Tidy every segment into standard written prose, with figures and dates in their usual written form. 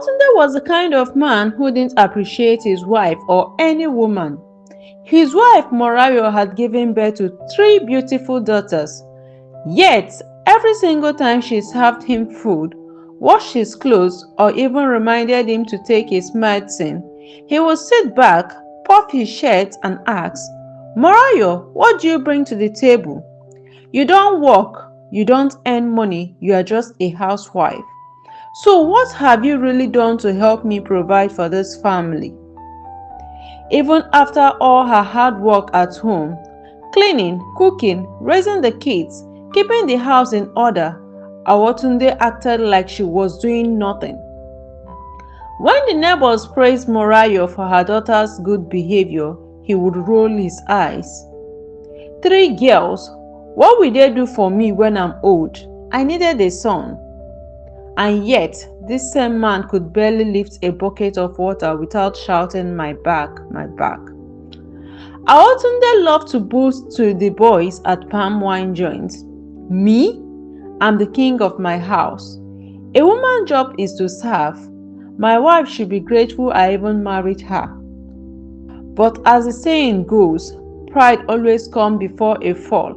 Awotunde was the kind of man who didn't appreciate his wife or any woman. His wife Morayo had given birth to 3 beautiful daughters. Yet, every single time she served him food, washed his clothes, or even reminded him to take his medicine, he would sit back, puff his shirt, and ask, "Morayo, what do you bring to the table? You don't work, you don't earn money, you are just a housewife. So what have you really done to help me provide for this family?" Even after all her hard work at home, cleaning, cooking, raising the kids, keeping the house in order, Awotunde acted like she was doing nothing. When the neighbors praised Morayo for her daughter's good behavior, he would roll his eyes. "3 girls, what will they do for me when I'm old? I needed a son." And yet, this same man could barely lift a bucket of water without shouting, "My back, my back." Awotunde loved to boast to the boys at palm wine joints. "Me? I'm the king of my house. A woman's job is to serve. My wife should be grateful I even married her." But as the saying goes, pride always comes before a fall.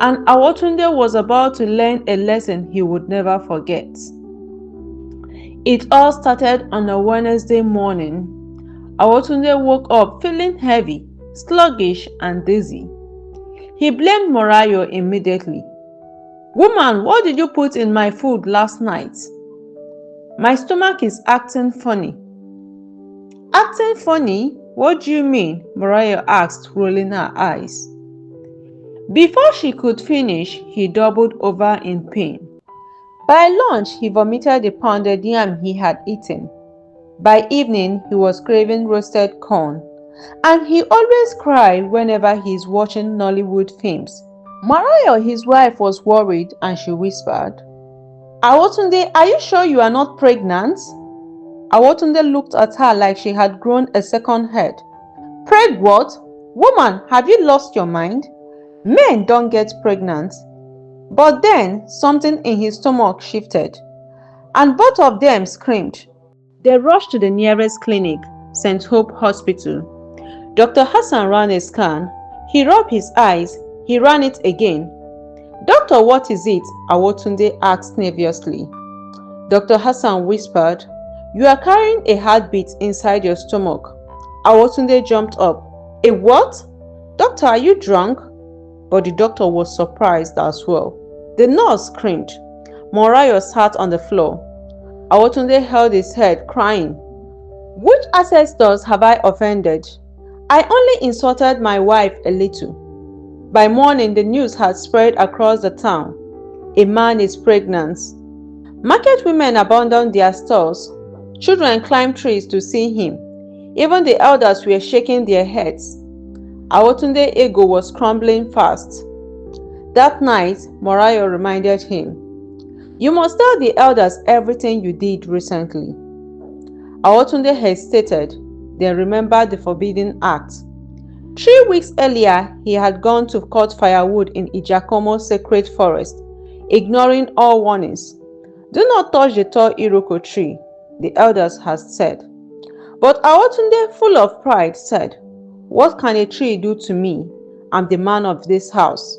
And Awotunde was about to learn a lesson he would never forget. It all started on a Wednesday morning. Awotunde woke up feeling heavy, sluggish, and dizzy. He blamed Morayo immediately. "Woman, what did you put in my food last night?" "My stomach is acting funny." "Acting funny? What do you mean?" Morayo asked, rolling her eyes. Before she could finish, he doubled over in pain. By lunch, he vomited the pounded yam he had eaten. By evening, he was craving roasted corn. And he always cried whenever he is watching Nollywood films. Morayo, his wife, was worried and she whispered, "Awotunde, are you sure you are not pregnant?" Awotunde looked at her like she had grown a second head. "Preg what? Woman, have you lost your mind? Men don't get pregnant." But then something in his stomach shifted, and both of them screamed. They rushed to the nearest clinic, St. Hope Hospital. Dr. Hassan ran a scan. He rubbed his eyes. He ran it again. "Doctor, what is it?" Awotunde asked nervously. Dr. Hassan whispered, "You are carrying a heartbeat inside your stomach." Awotunde jumped up. "A what? Doctor, are you drunk?" But the doctor was surprised as well. The nurse screamed. Morayo sat on the floor. Awotunde held his head, crying. "Which ancestors have I offended? I only insulted my wife a little." By morning, the news had spread across the town. A man is pregnant. Market women abandoned their stores. Children climbed trees to see him. Even the elders were shaking their heads. Awotunde's ego was crumbling fast. That night, Morayo reminded him, "You must tell the elders everything you did recently." Awotunde hesitated, then remembered the forbidden act. 3 weeks earlier, he had gone to cut firewood in Ijakomo's sacred forest, ignoring all warnings. "Do not touch the tall Iroko tree," the elders had said. But Awotunde, full of pride, said, "What can a tree do to me? I'm the man of this house."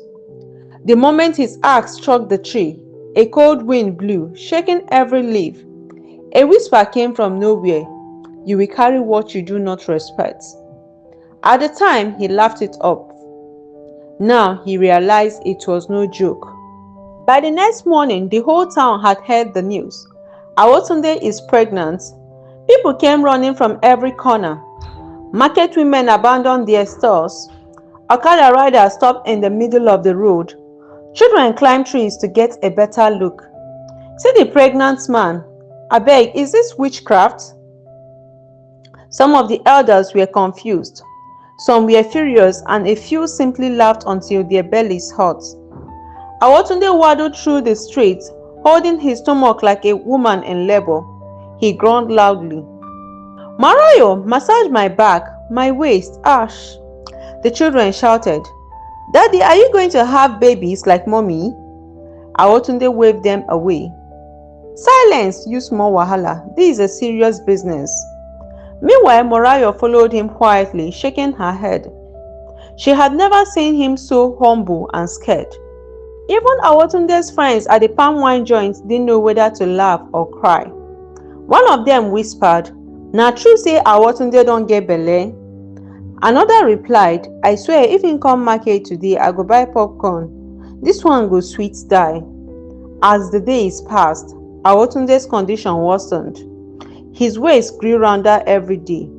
The moment his axe struck the tree, a cold wind blew, shaking every leaf. A whisper came from nowhere, "You will carry what you do not respect." At the time, he laughed it off. Now he realized it was no joke. By the next morning, the whole town had heard the news. Awotunde is pregnant. People came running from every corner. Market women abandoned their stores. Okada riders stopped in the middle of the road. Children climbed trees to get a better look. "See the pregnant man. Abeg, is this witchcraft?" Some of the elders were confused. Some were furious, and a few simply laughed until their bellies hurt. Awotunde waddled through the streets, holding his stomach like a woman in labor. He groaned loudly. "Morayo, massage my back, my waist, ash." The children shouted, "Daddy, are you going to have babies like mommy?" Awotunde waved them away. Silence, you small wahala. This is a serious business. Meanwhile, Morayo followed him quietly, shaking her head. She had never seen him so humble and scared. Even Awotunde's friends at the palm wine joint didn't know whether to laugh or cry. One of them whispered, "Na true say Awotunde don't get belle?" Another replied, "I swear if he come market today, I go buy popcorn. This one go sweet die." As the days passed, Awotunde's condition worsened. His waist grew rounder every day.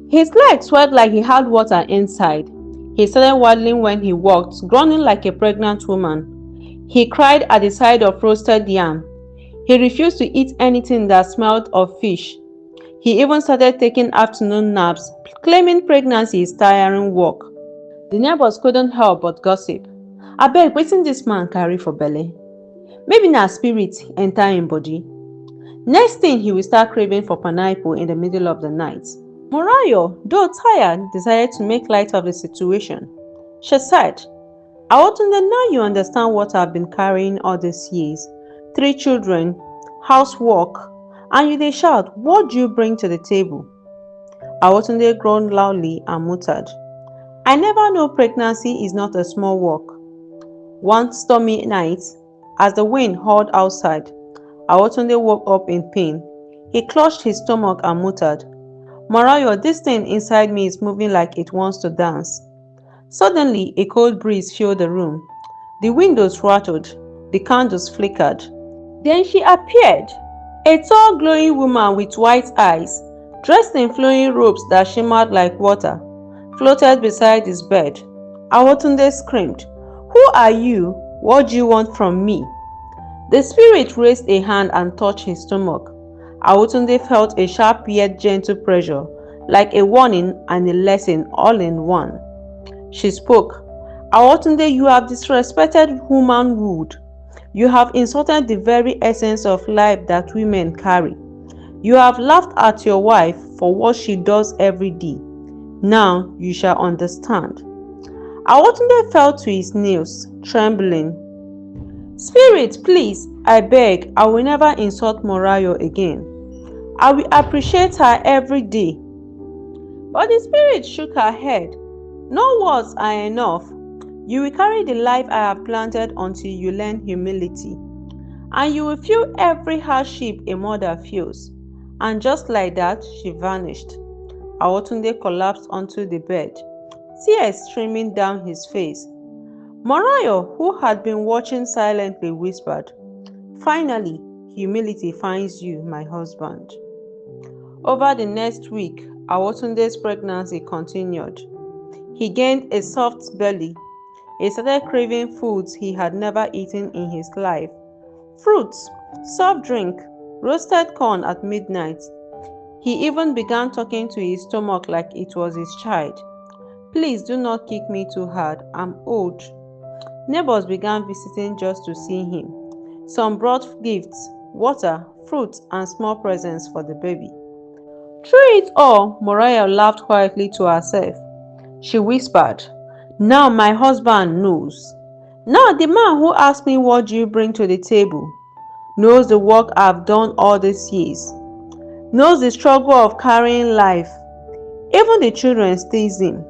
His legs swelled like he had water inside. He started waddling when he walked, groaning like a pregnant woman. He cried at the sight of roasted yam. He refused to eat anything that smelled of fish. He even started taking afternoon naps, claiming pregnancy is tiring work. The neighbors couldn't help but gossip. Abeg, wetin dis man carry for belle? Maybe na spirit enter him body. Next thing, he will start craving for pineapple in the middle of the night. Morayo, though tired, decided to make light of the situation. She said, "Awotunde, now you understand what I've been carrying all these years. 3 children, housework, and you dey shout, what do you bring to the table?" Awotunde groaned loudly and muttered, "I never know pregnancy is not a small work." One stormy night, as the wind howled outside, Awotunde woke up in pain. He clutched his stomach and muttered, "Morayo, this thing inside me is moving like it wants to dance." Suddenly, a cold breeze filled the room. The windows rattled, the candles flickered. Then she appeared, a tall, glowing woman with white eyes, dressed in flowing robes that shimmered like water, floated beside his bed. Awotunde screamed, "Who are you? What do you want from me?" The spirit raised a hand and touched his stomach. Awotunde felt a sharp yet gentle pressure, like a warning and a lesson all in one. She spoke, "Awotunde, you have disrespected womanhood. You have insulted the very essence of life that women carry. You have laughed at your wife for what she does every day. Now you shall understand." Awotunde fell to his knees, trembling. "Spirit, please, I beg, I will never insult Morayo again. I will appreciate her every day." But the spirit shook her head. "No words are enough. You will carry the life I have planted until you learn humility. And you will feel every hardship a mother feels." And just like that, she vanished. Awotunde collapsed onto the bed, tears streaming down his face. Morayo, who had been watching silently, whispered, "Finally, humility finds you, my husband." Over the next week, Awotunde's pregnancy continued. He gained a soft belly. He started craving foods he had never eaten in his life. Fruits, soft drink, roasted corn at midnight. He even began talking to his stomach like it was his child. "Please do not kick me too hard. I'm old." Neighbors began visiting just to see him. Some brought gifts, water, fruits, and small presents for the baby. Through it all, Morayo laughed quietly to herself. She whispered, "Now my husband knows. Now the man who asked me what do you bring to the table knows the work I've done all these years, knows the struggle of carrying life. Even the children tease him.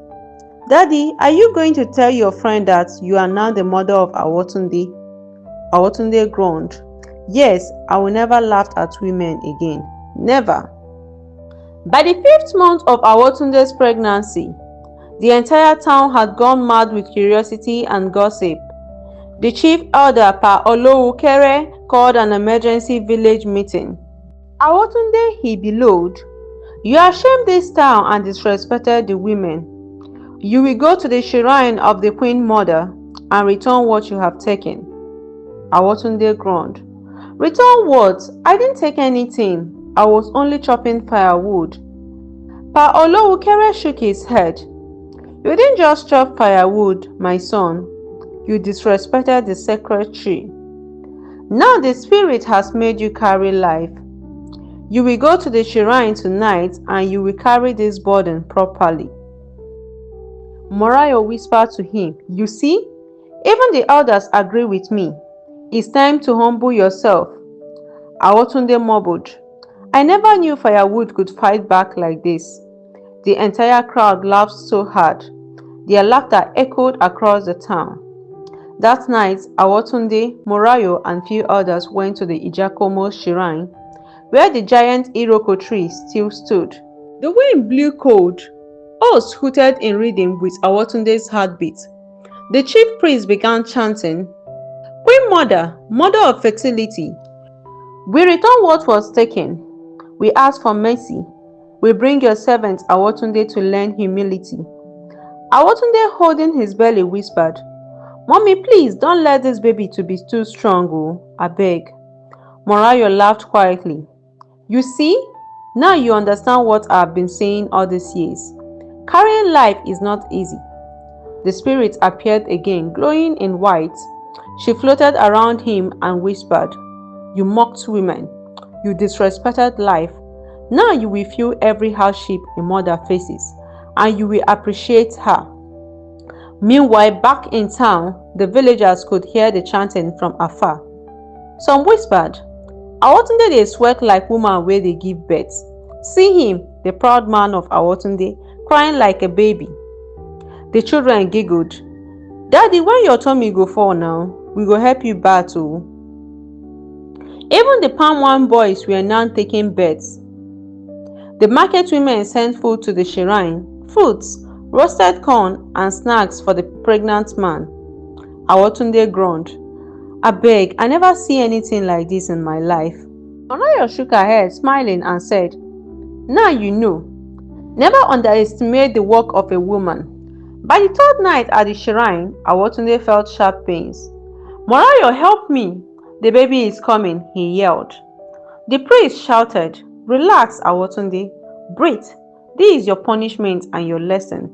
Daddy, are you going to tell your friend that you are now the mother of Awotunde?" Awotunde groaned. "Yes, I will never laugh at women again. Never." By the 5th month of Awotunde's pregnancy, the entire town had gone mad with curiosity and gossip. The chief elder Pa Olowukere called an emergency village meeting. "Awotunde," he bellowed, "you have shamed this town and disrespected the women. You will go to the shrine of the Queen Mother and return what you have taken." Awotunde groaned. "Return what? I didn't take anything. I was only chopping firewood." Pa Olowukere shook his head. "You didn't just chop firewood, my son. You disrespected the sacred tree. Now the spirit has made you carry life. You will go to the shrine tonight and you will carry this burden properly." Morayo whispered to him, "You see, even the elders agree with me. It's time to humble yourself." Awotunde mumbled. I never knew firewood could fight back like this. The entire crowd laughed so hard. Their laughter echoed across the town. That night, Awotunde, Morayo, and few others went to the Ijakomo shrine, where the giant Iroko tree still stood. The wind blew cold. Oats hooted in rhythm with Awotunde's heartbeat. The chief priest began chanting, Queen Mother, Mother of fertility, we return what was taken. We ask for mercy. We bring your servant Awotunde to learn humility. Awotunde, holding his belly, whispered, Mommy, please don't let this baby to be too strong, oh, I beg. Morayo laughed quietly. You see, now you understand what I've been saying all these years. Carrying life is not easy. The spirit appeared again, glowing in white. She floated around him and whispered, You mocked women. You disrespected life. Now you will feel every hardship a mother faces, and you will appreciate her. Meanwhile, back in town, the villagers could hear the chanting from afar. Some whispered, Awotunde dey sweat like woman where they give birth. See him, the proud man of Awotunde, crying like a baby. The children giggled. Daddy, when your tummy go fall now, we go help you battle. Even the Palm One boys were now taking bets. The market women sent food to the shrine, fruits, roasted corn, and snacks for the pregnant man. Awotunde groaned. Abeg, I never see anything like this in my life. Morayo shook her head, smiling, and said, Now you know. Never underestimate the work of a woman. By the third night at the shrine, Awotunde felt sharp pains. Morayo, help me! The baby is coming, he yelled. The priest shouted, Relax, Awotunde. Breathe. This is your punishment and your lesson.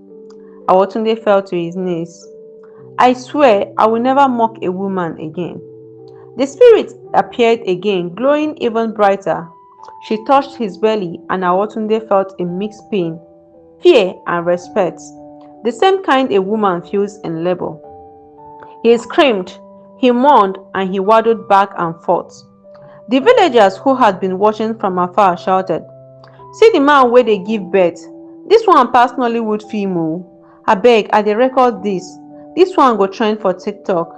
Awotunde fell to his knees. I swear I will never mock a woman again. The spirit appeared again, glowing even brighter. She touched his belly, and Awotunde felt a mixed pain, fear, and respect, the same kind a woman feels in labor. He screamed, he moaned, and he waddled back and forth. The villagers who had been watching from afar shouted, See the man where they give birth. This one pass Nollywood film o. Abeg, I dey record this. This one go trend for TikTok.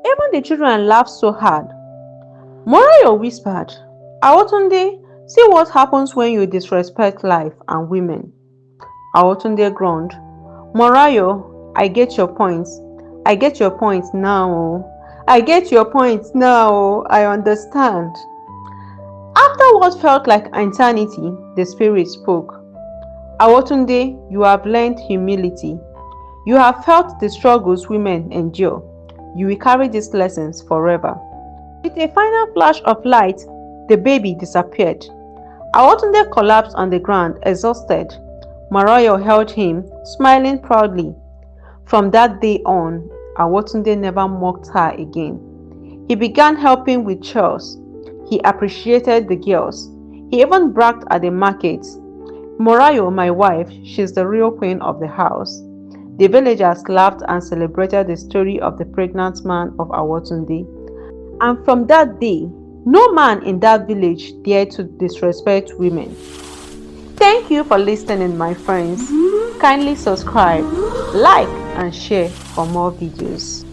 Even the children laughed so hard. Morayo whispered, Awotunde, see what happens when you disrespect life and women. Awotunde groaned. Morayo, I get your point. I get your point now. I get your point now. I understand. After what felt like eternity, the spirit spoke. Awotunde, you have learned humility. You have felt the struggles women endure. You will carry these lessons forever. With a final flash of light, the baby disappeared. Awotunde collapsed on the ground, exhausted. Morayo held him, smiling proudly. From that day on, Awotunde never mocked her again. He began helping with chores. He appreciated the girls. He even bragged at the market. Morayo, my wife, she's the real queen of the house. The villagers laughed and celebrated the story of the pregnant man of Awotunde. And from that day, no man in that village dared to disrespect women. Thank you for listening, my friends. Kindly subscribe, like, and share for more videos.